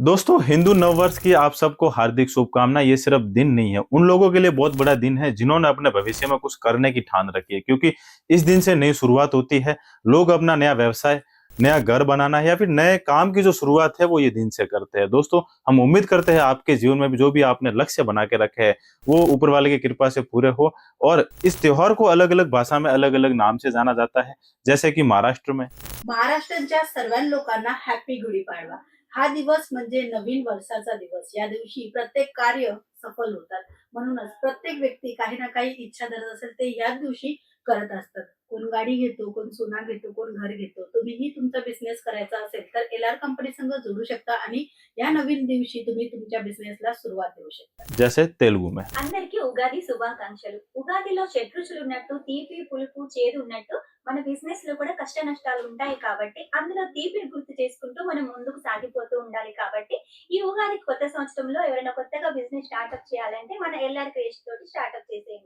दोस्तों, हिंदू नववर्ष की आप सबको हार्दिक शुभकामनाएं। ये सिर्फ दिन नहीं है, उन लोगों के लिए बहुत बड़ा दिन है जिन्होंने अपने भविष्य में कुछ करने की ठान रखी है, क्योंकि इस दिन से नई शुरुआत होती है। लोग अपना नया व्यवसाय, नया घर बनाना है या फिर नए काम की जो शुरुआत है वो ये दिन से करते हैं। दोस्तों, हम उम्मीद करते हैं आपके जीवन में भी जो भी आपने लक्ष्य बना के रखे हैं वो ऊपर वाले की कृपा से पूरे हो। और इस त्योहार को अलग अलग भाषा में अलग अलग नाम से जाना जाता है, जैसे कि महाराष्ट्र में महाराष्ट्राच्या सर्व लोकांना हॅपी गुढीपाडवा. हा दिवस म्हणजे नवीन वर्षाचा दिवस. या दिवशी प्रत्येक कार्य सफल होतात. म्हणूनच प्रत्येक व्यक्ती काही ना काही इच्छा धरत असेल ते याच दिवशी करत असतात. कोण गाडी घेतो, कोण सोना घेतो, कोण घर घेतो. तुम्हीही तुमचा बिझनेस करायचा असेल तर एल-आर कंपनी संग जोडू शकता आणि या नवीन दिवशी तुम्ही तुमच्या बिझनेसला सुरुवात देऊ शकता. जैसे तेलुगु में। అందరికీ ఉగాది శుభాకాంక్షలు. ఉగాదిలో షడ్రుచులున్నట్టు తీపి, పులుపు, చేదు ఉన్నట్టు మన బిజినెస్‌లో కూడా కష్ట నష్టాలు ఉంటాయి కాబట్టి, అందులో తీపిని గుర్తు చేసుకుంటూ మనం ముందుకు సాగిపోతూ ఉండాలి కాబట్టి, ఈ ఉగాది కొత్త సంవత్సరంలో ఎవరైనా కొత్తగా బిజినెస్ స్టార్టప్ చేయాలంటే మన ఎల్ఆర్ క్రియేషన్ తోటి స్టార్టప్ చేసేయండి.